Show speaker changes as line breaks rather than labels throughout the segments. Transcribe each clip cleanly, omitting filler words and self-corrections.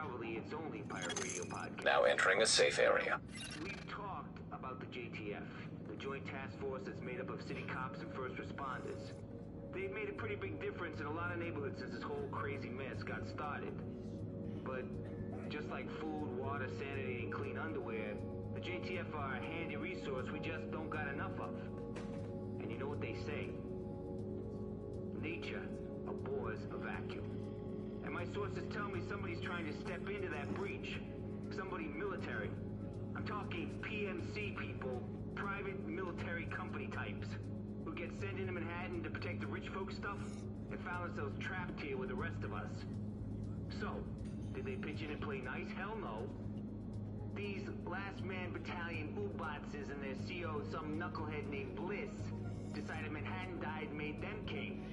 probably its only pirate radio podcast.
Now entering a safe area.
We've talked about the JTF, the Joint Task Force that's made up of city cops and first responders. They've made a pretty big difference in a lot of neighborhoods since this whole crazy mess got started. But just like food, water, sanity, and clean underwear, the JTF are a handy resource we just don't got enough of. And you know what they say? Nature abhors a vacuum. And my sources tell me somebody's trying to step into that breach. Somebody military. I'm talking PMC people, private military company types, who get sent into Manhattan to protect the rich folk stuff and found themselves trapped here with the rest of us. So, did they pitch in and play nice? Hell no. These last man battalion U-Botses and their CO, some knucklehead named Bliss, decided Manhattan died and made them king.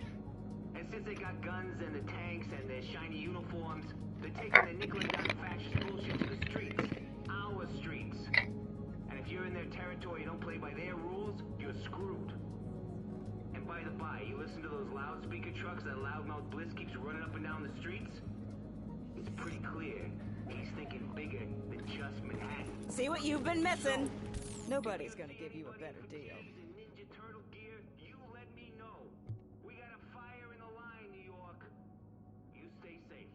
And since they got guns and the tanks and their shiny uniforms, they're taking the nickel-and-dime fascist bullshit to the streets. Our streets. And if you're in their territory and don't play by their rules, you're screwed. And by the by, you listen to those loudspeaker trucks that loudmouth Bliss keeps running up and down the streets? It's pretty clear he's thinking bigger than just Manhattan.
See what you've been missing? Nobody's gonna give you a better deal.
Ninja Turtle gear, you let me know. We got a fire in the line, New York. You stay safe.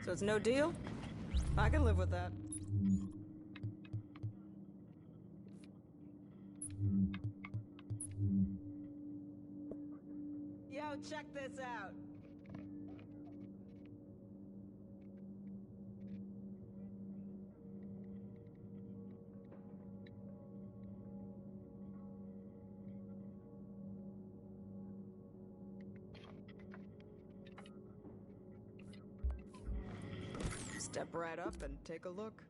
So it's no deal? I can live with that. Yo, check this out. Step right up and take a look.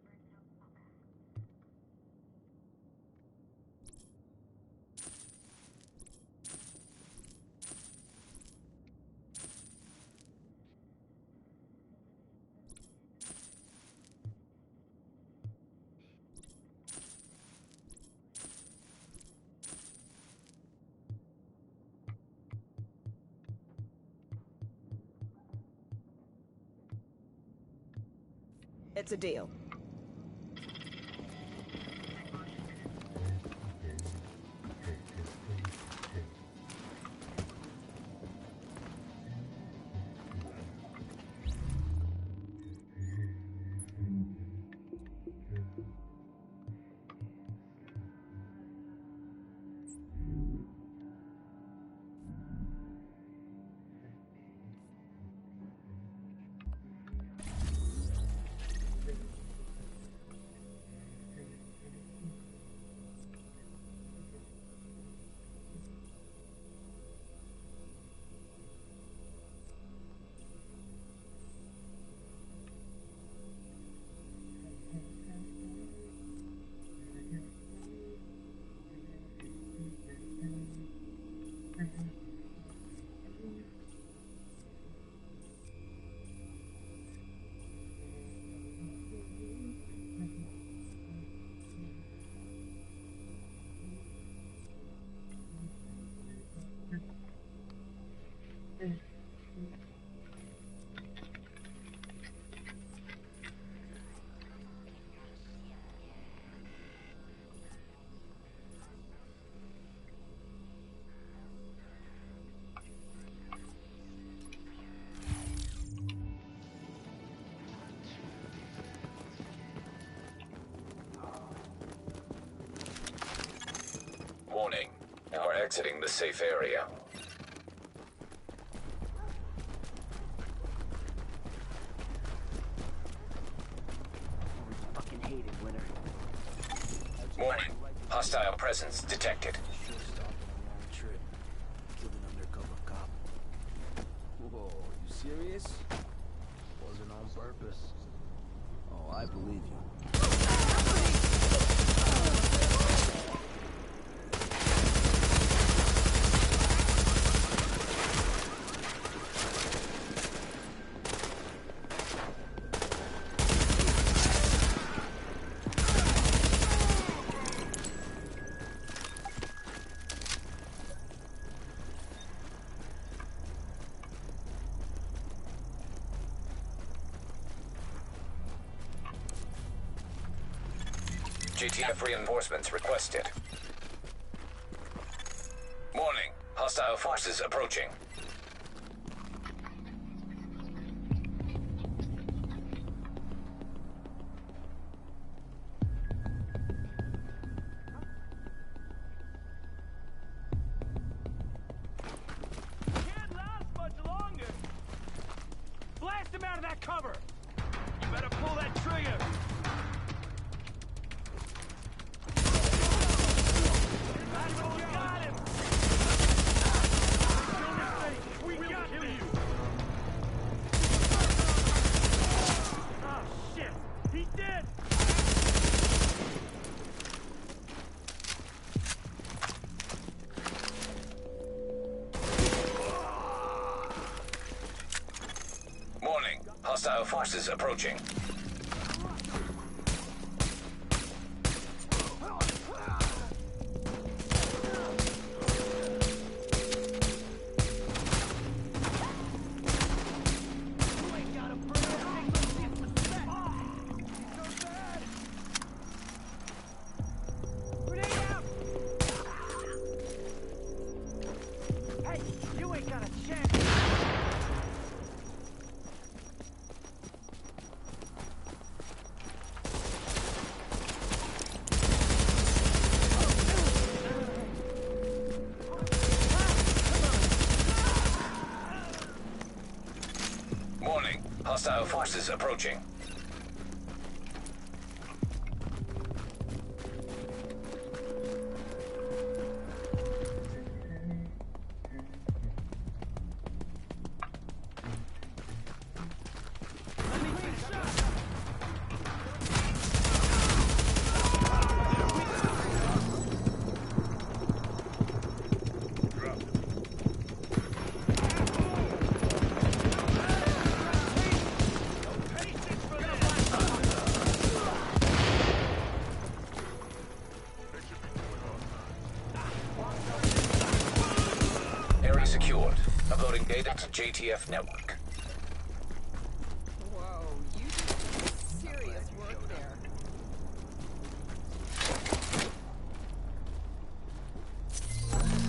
It's a deal.
Warning. You are exiting the safe area.
Fucking hate it, Winter.
Warning. Hostile presence detected.
Kill an undercover cop. Whoa,
purpose. Oh, I believe you.
GTF reinforcements requested. Warning. Hostile forces approaching.
Can't last much longer. Blast him out of that cover. You better pull that trigger.
Warning. Hostile forces approaching. Warning. Hostile forces approaching. Area secured. Uploading data to JTF network.
Whoa, you did some serious work there.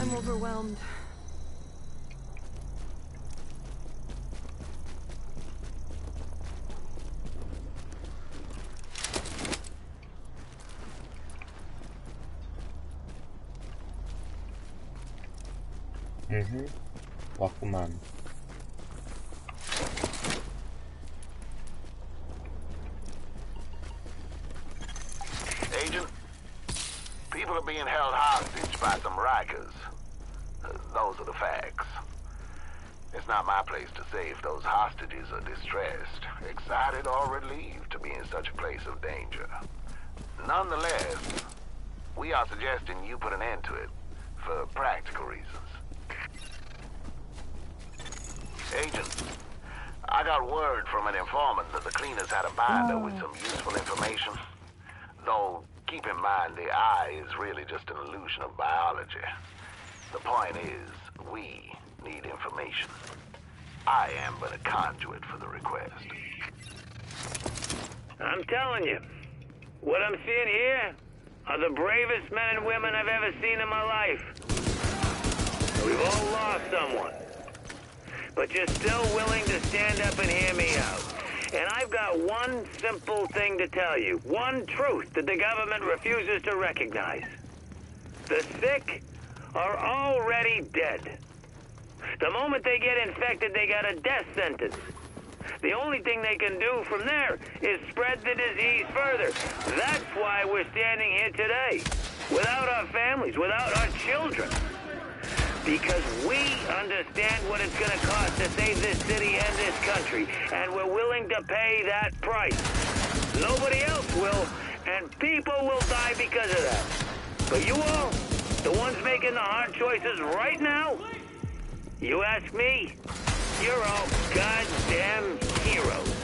I'm overwhelmed.
왔구만.
Agent, people are being held hostage by some Rikers. Those are the facts. It's not my place to say if those hostages are distressed, excited, or relieved to be in such a place of danger. Nonetheless, we are suggesting you put an end to it for practical reasons. Agent, I got word from an informant that the cleaners had a binder with some useful information. Though, keep in mind, the eye is really just an illusion of biology. The point is, we need information. I am but a conduit for the request.
I'm telling you, what I'm seeing here are the bravest men and women I've ever seen in my life. We've all lost someone. But you're still willing to stand up and hear me out. And I've got one simple thing to tell you. One truth that the government refuses to recognize. The sick are already dead. The moment they get infected, they got a death sentence. The only thing they can do from there is spread the disease further. That's why we're standing here today. Without our families, without our children. Because we understand what it's going to cost to save this city and this country, and we're willing to pay that price. Nobody else will, and people will die because of that. But you all, the ones making the hard choices right now, you ask me, you're all goddamn heroes.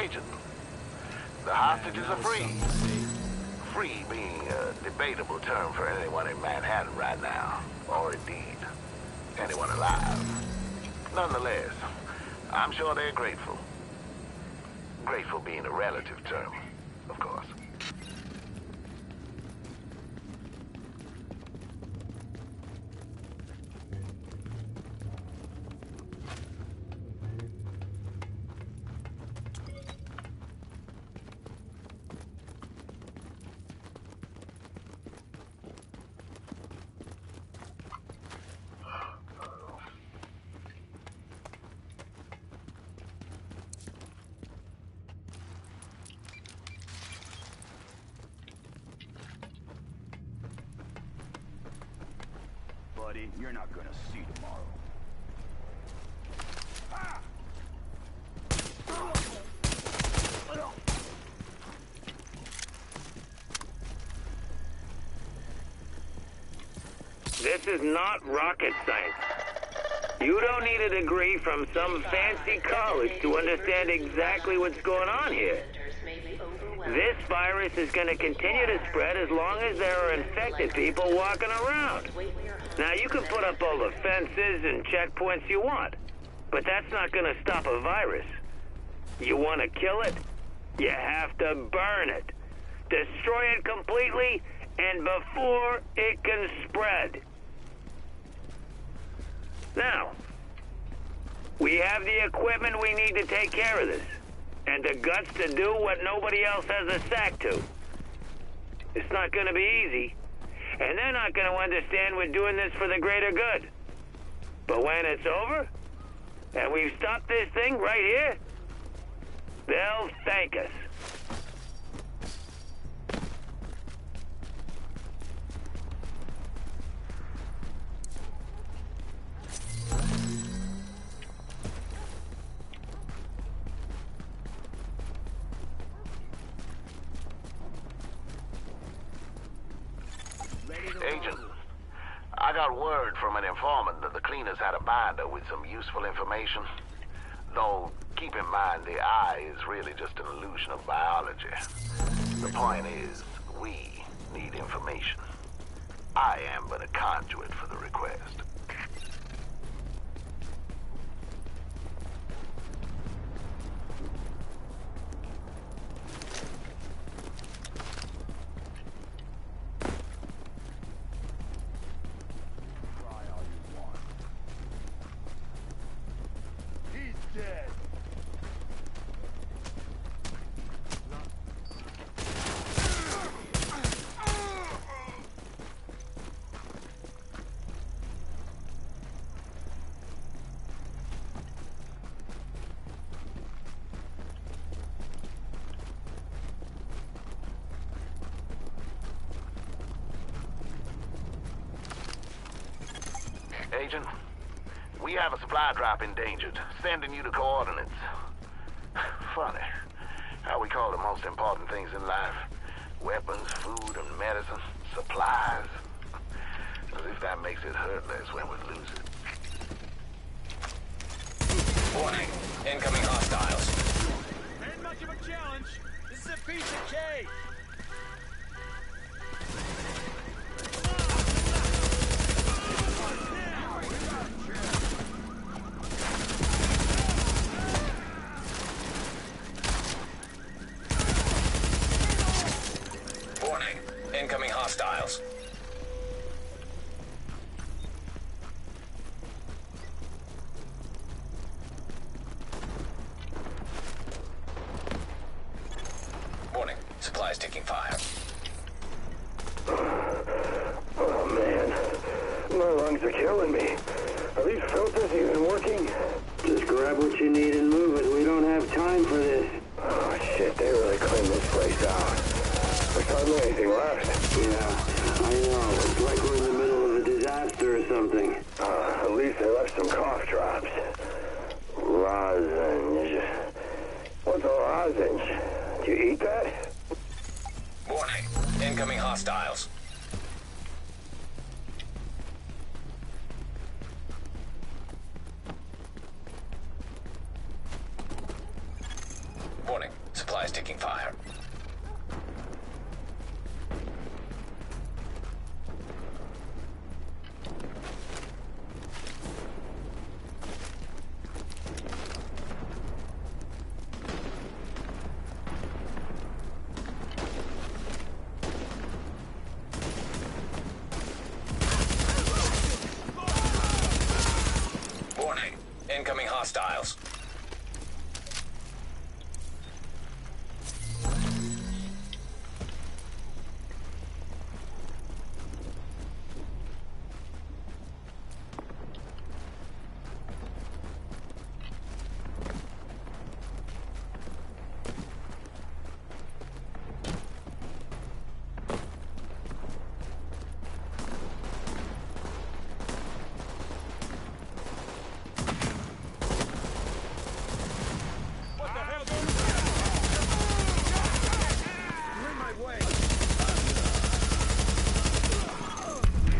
Agent, the hostages are free. Free being a debatable term for anyone in Manhattan right now, or indeed, anyone alive. Nonetheless, I'm sure they're grateful. Grateful being a relative term, of course.
Buddy, you're not gonna see tomorrow.
This is not rocket science. You don't need a degree from some fancy college to understand exactly what's going on here. This virus is going to continue to spread as long as there are infected people walking around. Now, you can put up all the fences and checkpoints you want, but that's not going to stop a virus. You want to kill it? You have to burn it. Destroy it completely and before it can spread. Now, we have the equipment we need to take care of this, and the guts to do what nobody else has a sack to. It's not going to be easy, and they're not going to understand we're doing this for the greater good. But when it's over, and we've stopped this thing right here, they'll thank us.
Agent, I got word from an informant that the cleaners had a binder with some useful information. Though, keep in mind, the eye is really just an illusion of biology. The point is, we need information. I am but a conduit for the request. Agent, we have a supply drop endangered. Sending you the coordinates. Funny how we call the most important things in life weapons, food, and medicine, supplies. As if that makes it hurt less when we lose it.
Warning. Incoming hostiles.
Ain't much of a challenge. This is a piece of cake.
Warning. Incoming hostiles. Warning. Supplies taking fire.
Oh, man. My lungs are killing me. Are these filters even working?
Just grab what you need and move it. We don't have time for this.
Oh, shit. They really cleaned this place out. There's hardly anything left.
Yeah, I know. It's like we're in the middle of a disaster or something.
At least they left some cough drops. Lozenge. What's a lozenge? Do you eat that?
Warning. Incoming hostiles. Warning. Supplies taking fire. hostiles.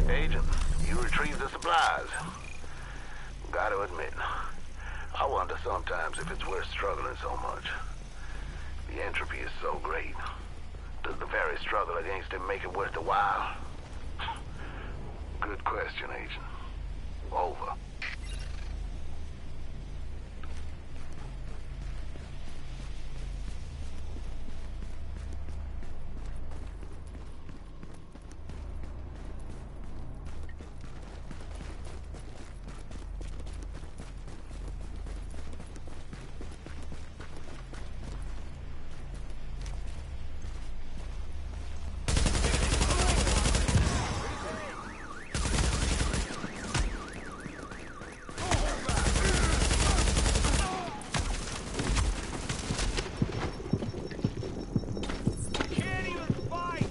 Agent, you retrieved the supplies. Gotta admit, I wonder sometimes if it's worth struggling so much. The entropy is so great. Does the very struggle against it make it worth the while? Good question, Agent. Over.
Can't even fight!